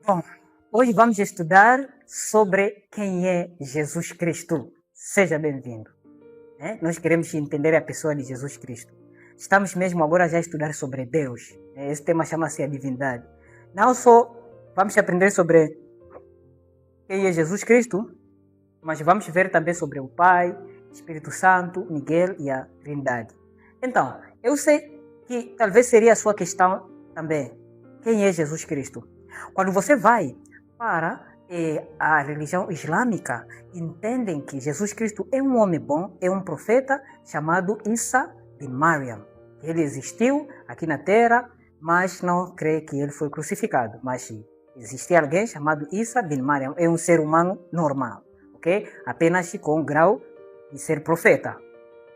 Bom, hoje vamos estudar sobre quem é Jesus Cristo. Seja bem-vindo. Nós queremos entender a pessoa de Jesus Cristo. Estamos mesmo agora já a estudar sobre Deus. Esse tema chama-se a divindade. Não só vamos aprender sobre quem é Jesus Cristo, mas vamos ver também sobre o Pai, Espírito Santo, Miguel e a Trindade. Então, eu sei que talvez seria a sua questão também. Quem é Jesus Cristo? Quando você vai para a religião islâmica, entendem que Jesus Cristo é um homem bom, é um profeta chamado Isa bin Maryam. Ele existiu aqui na Terra, mas não crê que ele foi crucificado. Mas existia alguém chamado Isa bin Maryam, é um ser humano normal, ok? Apenas com o grau de ser profeta.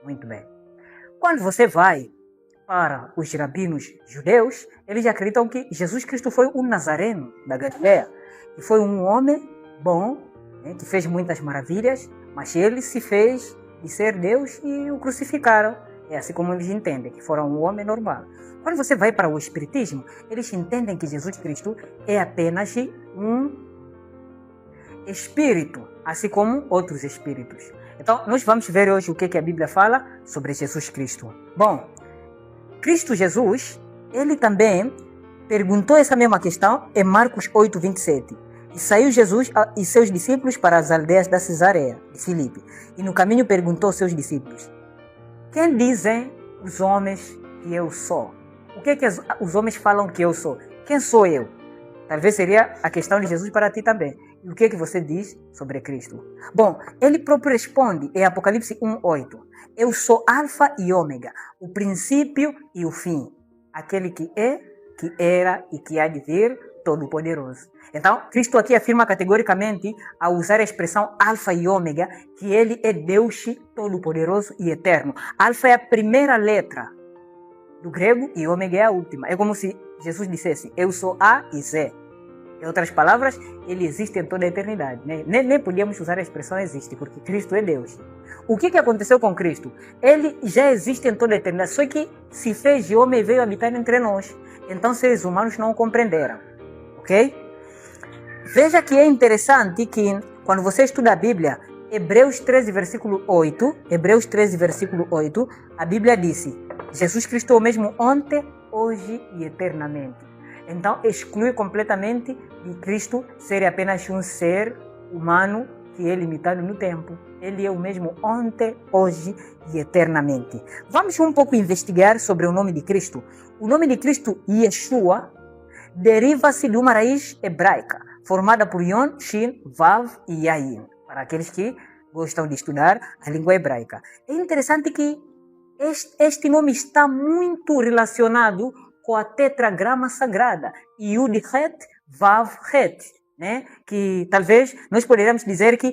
Muito bem. Quando você vai para os rabinos judeus, eles acreditam que Jesus Cristo foi um nazareno da Galileia, que foi um homem bom, que fez muitas maravilhas, mas ele se fez de ser Deus e o crucificaram. É assim como eles entendem, que foram um homem normal. Quando você vai para o Espiritismo, eles entendem que Jesus Cristo é apenas um espírito, assim como outros espíritos. Então, nós vamos ver hoje o que a Bíblia fala sobre Jesus Cristo. Bom, Cristo Jesus, ele também perguntou essa mesma questão em Marcos 8, 27. E saiu Jesus e seus discípulos para as aldeias da Cesareia de Filipe. E no caminho perguntou aos seus discípulos: quem dizem os homens que eu sou? O que os homens falam que eu sou? Quem sou eu? Talvez seria a questão de Jesus para ti também. E o que você diz sobre Cristo? Bom, ele próprio responde em Apocalipse 1:8. Eu sou Alfa e Ômega, o princípio e o fim. Aquele que é, que era e que há de vir, Todo-Poderoso. Então, Cristo aqui afirma categoricamente, ao usar a expressão Alfa e Ômega, que ele é Deus Todo-Poderoso e Eterno. Alfa é a primeira letra do grego e Ômega é a última. É como se Jesus dissesse, eu sou A e Z. Em outras palavras, ele existe em toda a eternidade. Nem podíamos usar a expressão existe, porque Cristo é Deus. O que aconteceu com Cristo? Ele já existe em toda a eternidade, só que se fez de homem e veio habitar entre nós. Então, seres humanos não o compreenderam. Ok? Veja que é interessante que, quando você estuda a Bíblia, Hebreus 13, versículo 8, a Bíblia disse, Jesus Cristo é o mesmo ontem, hoje e eternamente. Então, exclui completamente de Cristo ser apenas um ser humano que é limitado no tempo. Ele é o mesmo ontem, hoje e eternamente. Vamos um pouco investigar sobre o nome de Cristo. O nome de Cristo, Yeshua, deriva-se de uma raiz hebraica, formada por Yon, Shin, Vav e Yain, para aqueles que gostam de estudar a língua hebraica. É interessante que este nome está muito relacionado com a tetragrama sagrada, Yud-Het, Vav-Het, que talvez nós poderíamos dizer que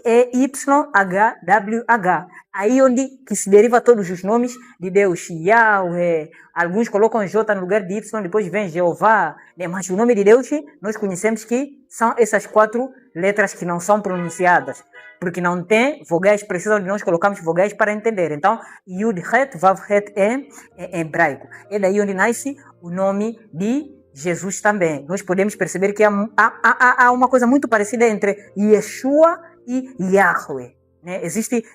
é YHWH, aí onde que se deriva todos os nomes de Deus, Yahweh, alguns colocam J no lugar de Y, depois vem Jeová, mas o nome de Deus nós conhecemos que são essas 4 letras que não são pronunciadas, porque não tem vogais, precisam de nós colocarmos vogais para entender. Então, Yud-Het, Vav-Het é hebraico. É daí onde nasce o nome de Jesus também. Nós podemos perceber que há uma coisa muito parecida entre Yeshua e Yahweh.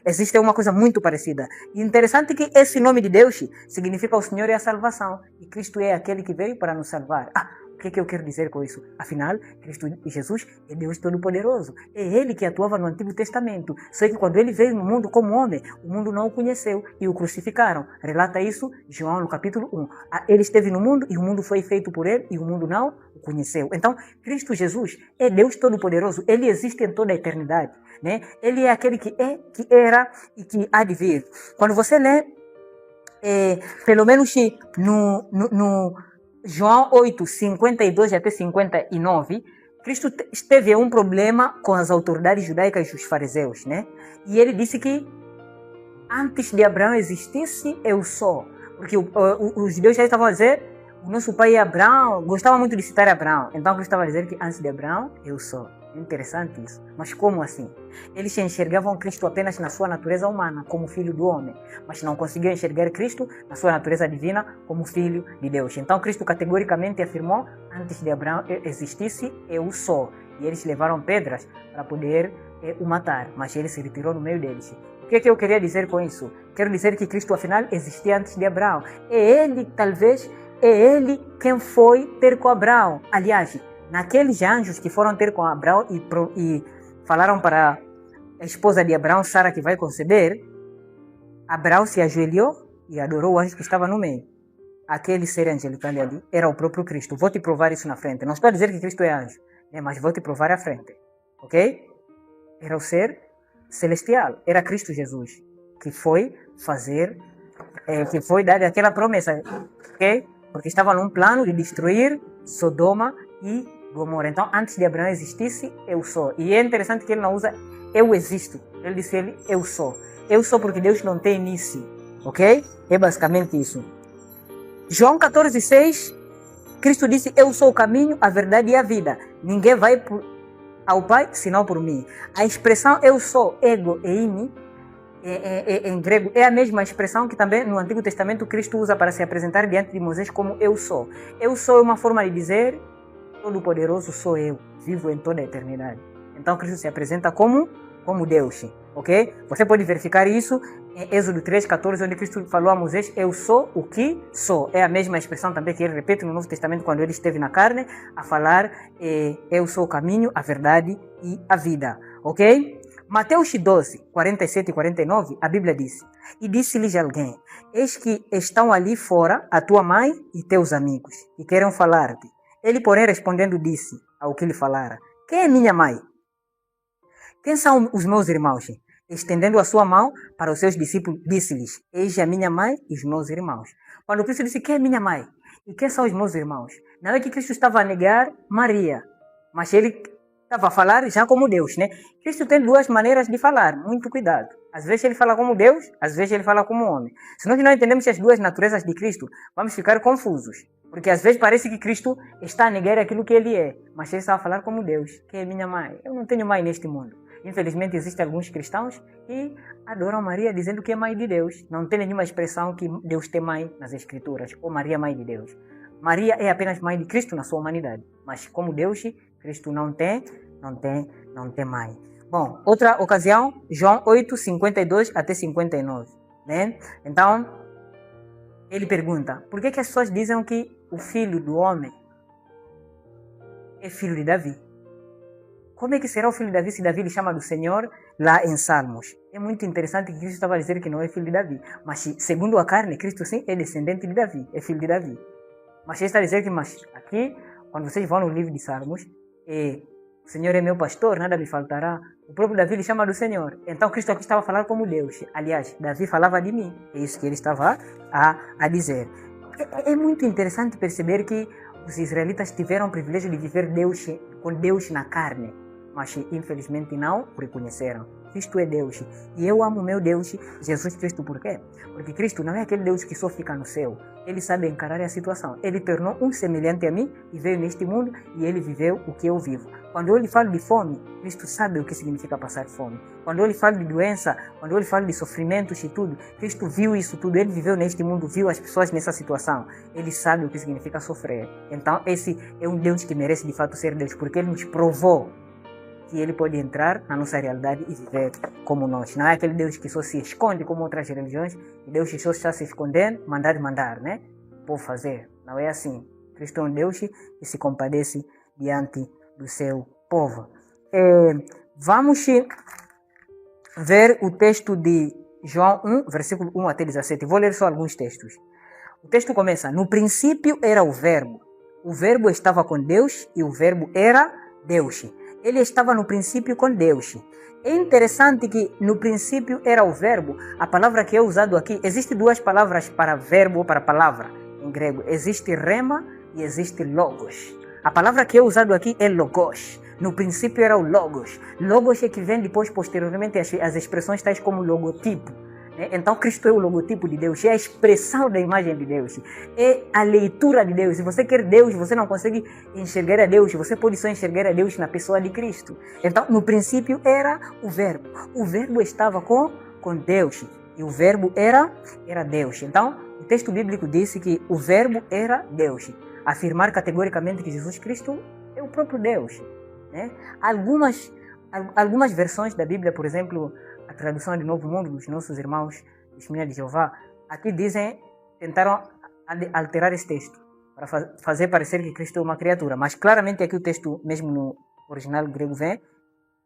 Existe uma coisa muito parecida. E interessante que esse nome de Deus significa o Senhor é a salvação. E Cristo é aquele que veio para nos salvar. O que eu quero dizer com isso? Afinal, Cristo Jesus é Deus Todo-Poderoso. É Ele que atuava no Antigo Testamento. Só que quando Ele veio no mundo como homem, o mundo não o conheceu e o crucificaram. Relata isso João no capítulo 1. Ele esteve no mundo e o mundo foi feito por Ele e o mundo não o conheceu. Então, Cristo Jesus é Deus Todo-Poderoso. Ele existe em toda a eternidade. Ele é aquele que é, que era e que há de vir. Quando você lê, pelo menos no João 8, 52 até 59, Cristo teve um problema com as autoridades judaicas e os fariseus, E ele disse que antes de Abraão existisse, eu sou. Porque os judeus já estavam a dizer, o nosso pai é Abraão, gostava muito de citar Abraão. Então Cristo estava a dizer que antes de Abraão, eu sou. É interessante isso. Mas como assim? Eles enxergavam Cristo apenas na sua natureza humana, como filho do homem, mas não conseguiam enxergar Cristo na sua natureza divina, como filho de Deus. Então Cristo categoricamente afirmou, antes de Abraão existisse, eu sou. E eles levaram pedras para poder o matar, mas ele se retirou no meio deles. O que eu queria dizer com isso? Quero dizer que Cristo, afinal, existia antes de Abraão. É ele, talvez, é ele quem foi ter com Abraão. Aliás, naqueles anjos que foram ter com Abraão e falaram para a esposa de Abraão, Sara, que vai conceber, Abraão se ajoelhou e adorou o anjo que estava no meio. Aquele ser angelical ali era o próprio Cristo. Vou te provar isso na frente. Não estou a dizer que Cristo é anjo, mas vou te provar à frente. Ok? Era o ser celestial. Era Cristo Jesus que foi dar aquela promessa. Ok? Porque estava num plano de destruir Sodoma e Gomorra. Então, antes de Abraão existisse, eu sou. E é interessante que ele não usa eu existo. Ele disse eu sou. Eu sou porque Deus não tem início. Ok? É basicamente isso. João 14,6, Cristo disse, eu sou o caminho, a verdade e a vida. Ninguém vai ao Pai senão por mim. A expressão eu sou, ego e imi, em grego, é a mesma expressão que também no Antigo Testamento Cristo usa para se apresentar diante de Moisés como eu sou. Eu sou é uma forma de dizer, todo-poderoso sou eu, vivo em toda a eternidade. Então Cristo se apresenta como Deus, ok? Você pode verificar isso em Êxodo 3,14, onde Cristo falou a Moisés, eu sou o que sou. É a mesma expressão também que ele repete no Novo Testamento quando ele esteve na carne, a falar, eu sou o caminho, a verdade e a vida, ok? Mateus 12, 47 e 49, a Bíblia diz, e disse-lhes alguém, eis que estão ali fora a tua mãe e teus amigos, e querem falar-te. Ele, porém, respondendo, disse ao que lhe falara, quem é minha mãe? Quem são os meus irmãos? Estendendo a sua mão para os seus discípulos, disse-lhes, eis a minha mãe e os meus irmãos. Quando Cristo disse, quem é minha mãe? E quem são os meus irmãos? Não é que Cristo estava a negar Maria, mas ele estava a falar já como Deus, né? Cristo tem duas maneiras de falar, muito cuidado. Às vezes ele fala como Deus, às vezes ele fala como homem. Se nós não entendemos as duas naturezas de Cristo, vamos ficar confusos. Porque às vezes parece que Cristo está a negar aquilo que ele é, mas ele está a falar como Deus, que é minha mãe. Eu não tenho mãe neste mundo. Infelizmente existem alguns cristãos que adoram Maria dizendo que é mãe de Deus. Não tem nenhuma expressão que Deus tem mãe nas Escrituras, ou Maria mãe de Deus. Maria é apenas mãe de Cristo na sua humanidade, mas como Deus, Cristo não tem mãe. Bom, outra ocasião, João 8, 52 até 59. Né? Então, ele pergunta, por que as pessoas dizem que o filho do homem é filho de Davi? Como é que será o filho de Davi se Davi lhe chama do Senhor lá em Salmos? É muito interessante que Cristo estava a dizer que não é filho de Davi. Mas segundo a carne, Cristo sim é descendente de Davi, é filho de Davi. Mas ele está a dizer que, mas aqui, quando vocês vão no livro de Salmos, o Senhor é meu pastor, nada me faltará. O próprio Davi lhe chama do Senhor. Então Cristo aqui estava a falar como Deus. Aliás, Davi falava de mim. É isso que ele estava a dizer. É muito interessante perceber que os israelitas tiveram o privilégio de viver com Deus na carne, mas infelizmente não o reconheceram. Cristo é Deus. E eu amo meu Deus, Jesus Cristo. Por quê? Porque Cristo não é aquele Deus que só fica no céu. Ele sabe encarar a situação. Ele tornou um semelhante a mim e veio neste mundo e ele viveu o que eu vivo. Quando eu lhe falo de fome, Cristo sabe o que significa passar fome. Quando eu lhe falo de doença, quando eu lhe falo de sofrimentos e tudo, Cristo viu isso tudo. Ele viveu neste mundo, viu as pessoas nessa situação. Ele sabe o que significa sofrer. Então esse é um Deus que merece de fato ser Deus, porque ele nos provou que ele pode entrar na nossa realidade e viver como nós. Não é aquele Deus que só se esconde como outras religiões, e Deus que só está se escondendo, mandar, né? Por fazer. Não é assim. Cristo é um Deus que se compadece diante do seu povo. Vamos ver o texto de João 1, versículo 1 até 17. Vou ler só alguns textos. O texto começa, no princípio era o verbo estava com Deus e o verbo era Deus. Ele estava no princípio com Deus. É interessante que no princípio era o verbo. A palavra que é usado aqui, existem duas palavras para verbo ou para palavra em grego. Existe rema e existe logos. A palavra que é usado aqui é logos. No princípio era o logos. Logos é que vem depois, posteriormente, as expressões tais como logotipo. né? Então Cristo é o logotipo de Deus, é a expressão da imagem de Deus, é a leitura de Deus. Se você quer Deus, você não consegue enxergar a Deus, você pode só enxergar a Deus na pessoa de Cristo. Então, no princípio era o Verbo estava com Deus, e o Verbo era Deus. Então, o texto bíblico disse que o Verbo era Deus. Afirmar categoricamente que Jesus Cristo é o próprio Deus, né? Algumas versões da Bíblia, por exemplo, a tradução de Novo Mundo dos nossos irmãos Testemunha de Jeová, aqui tentaram alterar esse texto para fazer parecer que Cristo é uma criatura, mas claramente aqui o texto, mesmo no original grego, vem,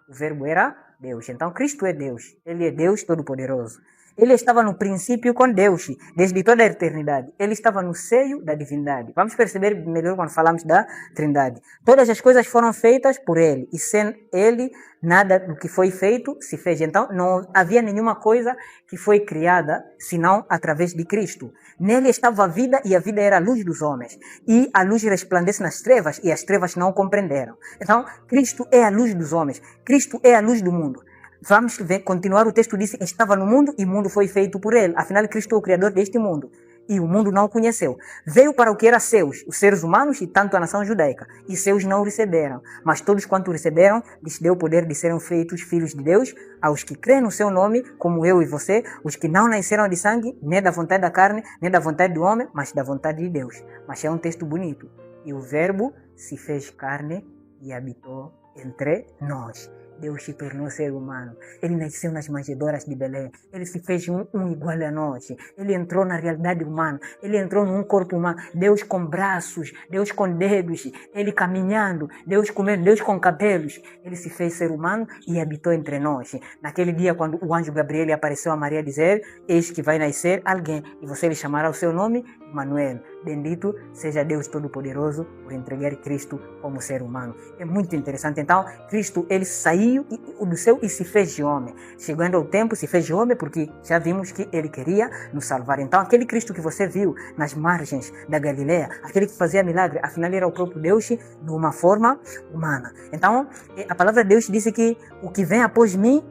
o Verbo era Deus. Então Cristo é Deus, Ele é Deus Todo-Poderoso. Ele estava no princípio com Deus, desde toda a eternidade. Ele estava no seio da divindade. Vamos perceber melhor quando falamos da Trindade. Todas as coisas foram feitas por Ele, e sem Ele, nada do que foi feito se fez. Então, não havia nenhuma coisa que foi criada, senão através de Cristo. Nele estava a vida, e a vida era a luz dos homens. E a luz resplandece nas trevas, e as trevas não compreenderam. Então, Cristo é a luz dos homens. Cristo é a luz do mundo. Vamos continuar, o texto diz que estava no mundo e o mundo foi feito por ele. Afinal, Cristo é o Criador deste mundo. E o mundo não o conheceu. Veio para o que era seus, os seres humanos e tanto a nação judaica. E seus não o receberam. Mas todos quanto o receberam, lhes deu o poder de serem feitos filhos de Deus, aos que creem no seu nome, como eu e você, os que não nasceram de sangue, nem da vontade da carne, nem da vontade do homem, mas da vontade de Deus. Mas é um texto bonito. E o Verbo se fez carne e habitou entre nós. Deus se tornou ser humano. Ele nasceu nas manjedouras de Belém. Ele se fez um igual a nós. Ele entrou na realidade humana. Ele entrou num corpo humano. Deus com braços, Deus com dedos, Ele caminhando, Deus comendo, Deus com cabelos. Ele se fez ser humano e habitou entre nós. Naquele dia, quando o anjo Gabriel apareceu a Maria dizer: eis que vai nascer alguém, e você lhe chamará o seu nome Emmanuel. Bendito seja Deus Todo-Poderoso por entregar Cristo como ser humano. É muito interessante. Então, Cristo, Ele saiu do céu e se fez de homem. Chegando ao tempo, se fez de homem porque já vimos que Ele queria nos salvar. Então, aquele Cristo que você viu nas margens da Galileia, aquele que fazia milagre, afinal era o próprio Deus de uma forma humana. Então, a palavra de Deus disse que o que vem após mim,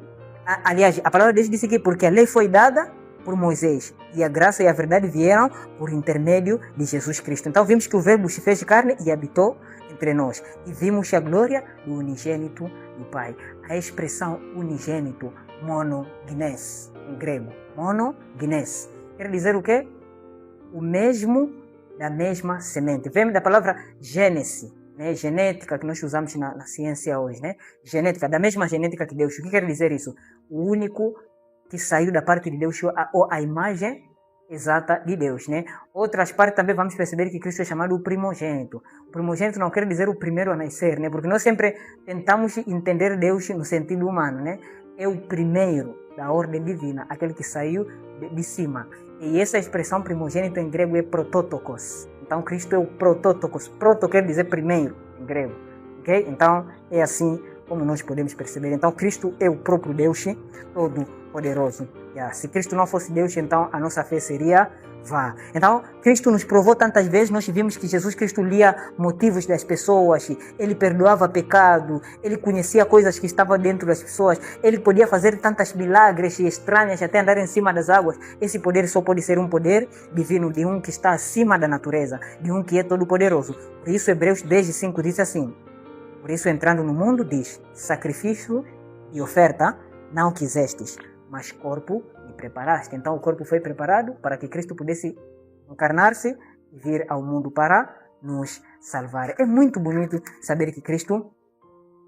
aliás, a palavra de Deus disse que porque a lei foi dada por Moisés e a graça e a verdade vieram por intermédio de Jesus Cristo. Então vimos que o Verbo se fez carne e habitou entre nós. E vimos a glória do unigênito do Pai. A expressão unigênito, monogenes, em grego. Monogenes. Quer dizer o quê? O mesmo da mesma semente. Vem da palavra gênese, né? Genética que nós usamos na ciência hoje, né? Genética, da mesma genética que Deus. O que quer dizer isso? O único que saiu da parte de Deus, ou a imagem exata de Deus, né? Outras partes também vamos perceber que Cristo é chamado o primogênito. O primogênito não quer dizer o primeiro a nascer, né? Porque nós sempre tentamos entender Deus no sentido humano, né? É o primeiro da ordem divina, aquele que saiu de cima. E essa expressão primogênito em grego é prototokos. Então Cristo é o prototokos. Proto quer dizer primeiro em grego, ok? Então é assim como nós podemos perceber. Então Cristo é o próprio Deus Todo-Poderoso. Se Cristo não fosse Deus, então a nossa fé seria vã. Então Cristo nos provou tantas vezes. Nós vimos que Jesus Cristo lia motivos das pessoas, Ele perdoava pecado, Ele conhecia coisas que estavam dentro das pessoas, Ele podia fazer tantas milagres estranhas, até andar em cima das águas. Esse poder só pode ser um poder divino, de um que está acima da natureza, de um que é todo-poderoso. Por isso Hebreus 10:5 diz assim: por isso, entrando no mundo, diz: sacrifício e oferta não quisestes, mas corpo me preparaste. Então o corpo foi preparado para que Cristo pudesse encarnar-se e vir ao mundo para nos salvar. É muito bonito saber que Cristo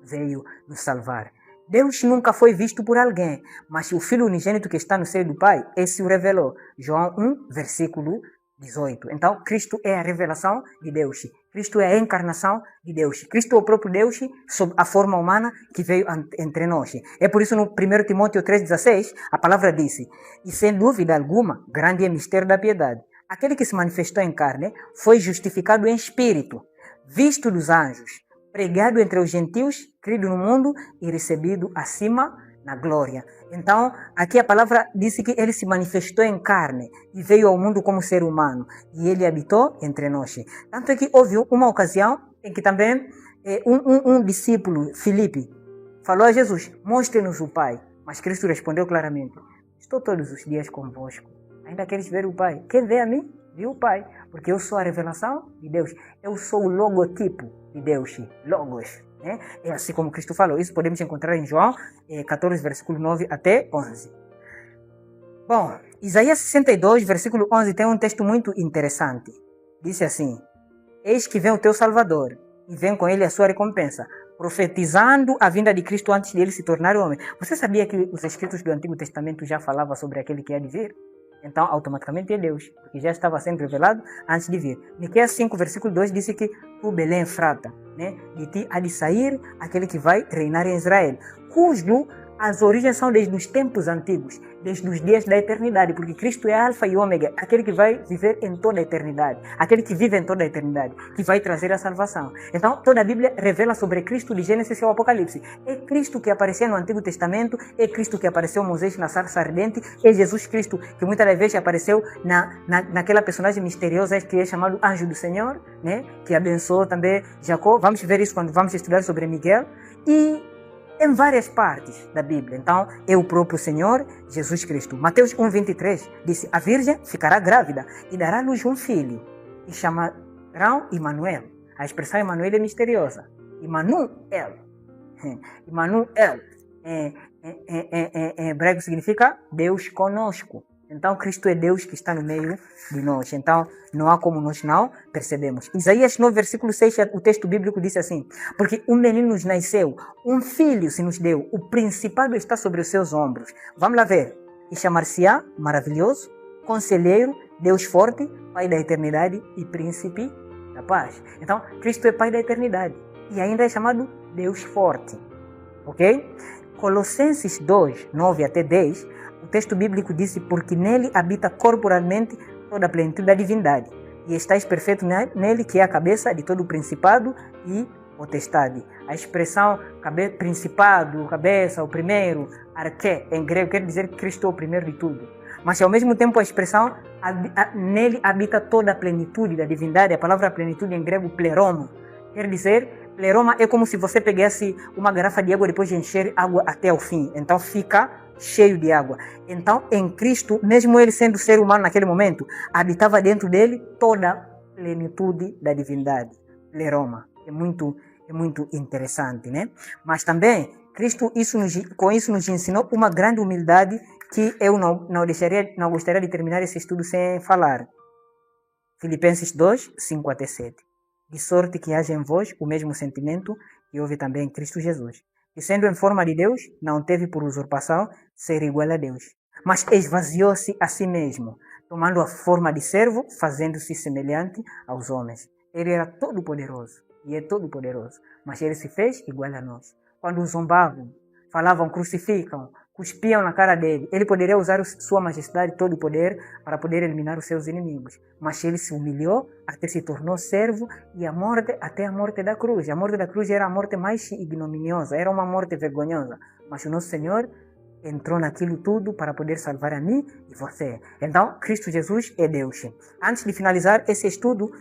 veio nos salvar. Deus nunca foi visto por alguém, mas o Filho unigênito que está no seio do Pai, esse o revelou. João 1:18. Então, Cristo é a revelação de Deus. Cristo é a encarnação de Deus. Cristo é o próprio Deus sob a forma humana que veio entre nós. É por isso no 1 Timóteo 3:16, a palavra disse: e sem dúvida alguma, grande é o mistério da piedade. Aquele que se manifestou em carne foi justificado em espírito, visto dos anjos, pregado entre os gentios, crido no mundo e recebido acima na glória. Então, aqui a palavra disse que ele se manifestou em carne e veio ao mundo como ser humano. E ele habitou entre nós. Tanto é que houve uma ocasião em que também um discípulo, Filipe, falou a Jesus: mostre-nos o Pai. Mas Cristo respondeu claramente: estou todos os dias convosco. Ainda queres ver o Pai? Quem vê a mim, viu o Pai. Porque eu sou a revelação de Deus. Eu sou o logotipo de Deus. Logos. Né? É assim como Cristo falou. Isso podemos encontrar em João 14, versículo 9 até 11. Bom, Isaías 62, versículo 11 tem um texto muito interessante. Diz assim: eis que vem o teu Salvador, e vem com ele a sua recompensa, profetizando a vinda de Cristo antes de ele se tornar homem. Você sabia que os escritos do Antigo Testamento já falavam sobre aquele que há de vir? Então, automaticamente é Deus, porque já estava sendo revelado antes de vir. Miqueias 5, versículo 2 diz que tu, Belém Efrata, né, de ti há de sair aquele que vai reinar em Israel, cujo as origens são desde os tempos antigos, desde os dias da eternidade, porque Cristo é Alfa e Ômega, aquele que vai viver em toda a eternidade, aquele que vive em toda a eternidade, que vai trazer a salvação. Então, toda a Bíblia revela sobre Cristo de Gênesis ao Apocalipse. É Cristo que apareceu no Antigo Testamento, é Cristo que apareceu Moisés na sarça ardente, é Jesus Cristo que muitas das vezes apareceu naquela personagem misteriosa que é chamado Anjo do Senhor, né? Que abençoou também Jacó. Vamos ver isso quando vamos estudar sobre Miguel. E em várias partes da Bíblia. Então, é o próprio Senhor Jesus Cristo. Mateus 1:23 disse: a virgem ficará grávida e dará à luz um filho e chamarão Emanuel. A expressão Emanuel é misteriosa. Emanuel. Emanuel em hebraico significa Deus conosco. Então, Cristo é Deus que está no meio de nós. Então, não há como nós não percebemos. Isaías 9, versículo 6, o texto bíblico diz assim: porque um menino nos nasceu, um filho se nos deu, o principado está sobre os seus ombros. Vamos lá ver. E chamar-se-á maravilhoso, conselheiro, Deus forte, Pai da eternidade e príncipe da paz. Então, Cristo é Pai da eternidade e ainda é chamado Deus forte. Ok? Colossenses 2, 9 até 10, o texto bíblico diz: porque nele habita corporalmente toda a plenitude da divindade, e estáis perfeito nele, que é a cabeça de todo o principado e potestade. A expressão principado, cabeça, o primeiro, arqué, em grego, quer dizer que Cristo é o primeiro de tudo. Mas ao mesmo tempo a expressão nele habita toda a plenitude da divindade. A palavra plenitude em grego, pleroma, quer dizer, pleroma é como se você pegasse uma garrafa de água depois de encher água até o fim. Então fica cheio de água. Então, em Cristo, mesmo ele sendo ser humano naquele momento, habitava dentro dele toda a plenitude da divindade. Pleroma. É muito interessante, né? Mas também, Cristo com isso nos ensinou uma grande humildade que eu não gostaria de terminar esse estudo sem falar. Filipenses 2, 5 até 7. De sorte que haja em vós o mesmo sentimento que houve também em Cristo Jesus, que sendo em forma de Deus, não teve por usurpação ser igual a Deus, mas esvaziou-se a si mesmo, tomando a forma de servo, fazendo-se semelhante aos homens. Ele era todo poderoso, e é todo poderoso, mas ele se fez igual a nós. Quando o zombavam, falavam, crucificam, cuspiam na cara dele, ele poderia usar sua majestade, todo o poder, para poder eliminar os seus inimigos. Mas ele se humilhou até se tornou servo e até a morte da cruz. A morte da cruz era a morte mais ignominiosa, era uma morte vergonhosa. Mas o nosso Senhor entrou naquilo tudo para poder salvar a mim e você. Então, Cristo Jesus é Deus. Antes de finalizar esse estudo,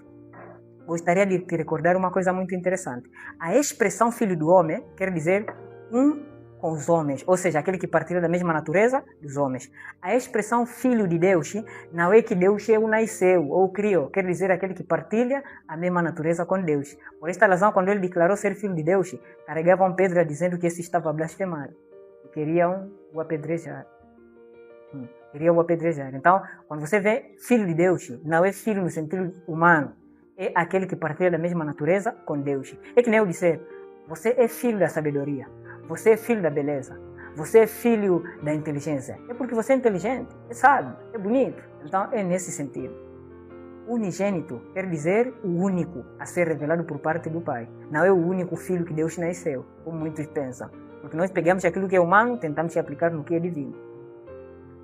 gostaria de te recordar uma coisa muito interessante. A expressão filho do homem quer dizer com os homens, ou seja, aquele que partilha da mesma natureza dos homens. A expressão filho de Deus não é que Deus o nasceu ou criou, quer dizer aquele que partilha a mesma natureza com Deus. Por esta razão, quando ele declarou ser filho de Deus, carregavam pedra dizendo que esse estava a blasfemar. E queriam o apedrejar. Então, quando você vê filho de Deus, não é filho no sentido humano, é aquele que partilha da mesma natureza com Deus. É que nem eu disser, você é filho da sabedoria. Você é filho da beleza. Você é filho da inteligência. É porque você é inteligente, é sábio, é bonito. Então, é nesse sentido. Unigênito quer dizer o único a ser revelado por parte do Pai. Não é o único filho que Deus nasceu, como muitos pensam. Porque nós pegamos aquilo que é humano, tentamos aplicar no que é divino.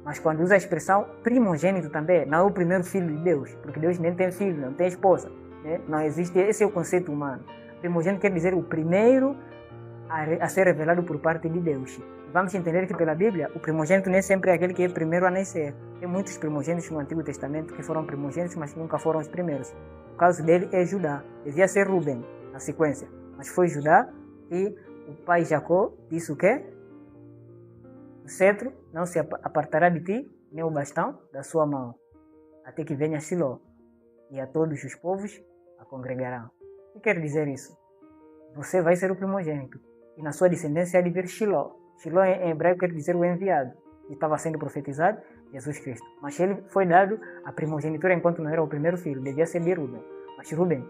Mas quando usa a expressão primogênito também, não é o primeiro filho de Deus. Porque Deus nem tem filho, não tem esposa. Né? Não existe, esse é o conceito humano. Primogênito quer dizer o primeiro a ser revelado por parte de Deus. Vamos entender que pela Bíblia, o primogênito nem sempre é aquele que é primeiro a nascer. Tem muitos primogênitos no Antigo Testamento que foram primogênitos, mas nunca foram os primeiros. O caso dele é Judá. Devia ser Rubem, na sequência. Mas foi Judá e o pai Jacó disse o quê? O cetro não se apartará de ti, nem o bastão da sua mão, até que venha Shiló, e a todos os povos a congregarão. O que quer dizer isso? Você vai ser o primogênito, e na sua descendência há de vir Shiló. Shiló em hebraico quer dizer o enviado, e estava sendo profetizado Jesus Cristo. Mas ele foi dado a primogenitura enquanto não era o primeiro filho, devia ser de Rubem. Mas Rubem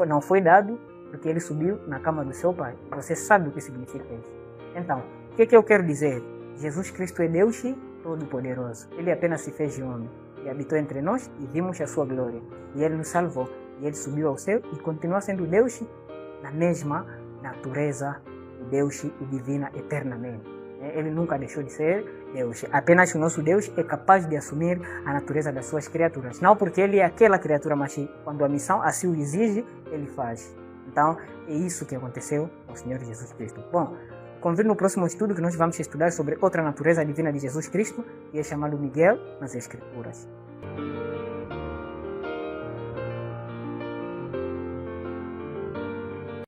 não foi dado porque ele subiu na cama do seu pai. Você sabe o que significa isso. Então, o que eu quero dizer? Jesus Cristo é Deus Todo-Poderoso. Ele apenas se fez homem e habitou entre nós e vimos a sua glória. E ele nos salvou. E ele subiu ao céu e continua sendo Deus na mesma natureza de Deus e divina eternamente. Ele nunca deixou de ser Deus. Apenas o nosso Deus é capaz de assumir a natureza das suas criaturas. Não porque ele é aquela criatura, mas quando a missão assim o exige, ele faz. Então, é isso que aconteceu com o Senhor Jesus Cristo. Bom, convido no próximo estudo que nós vamos estudar sobre outra natureza divina de Jesus Cristo, que é chamado Miguel nas Escrituras.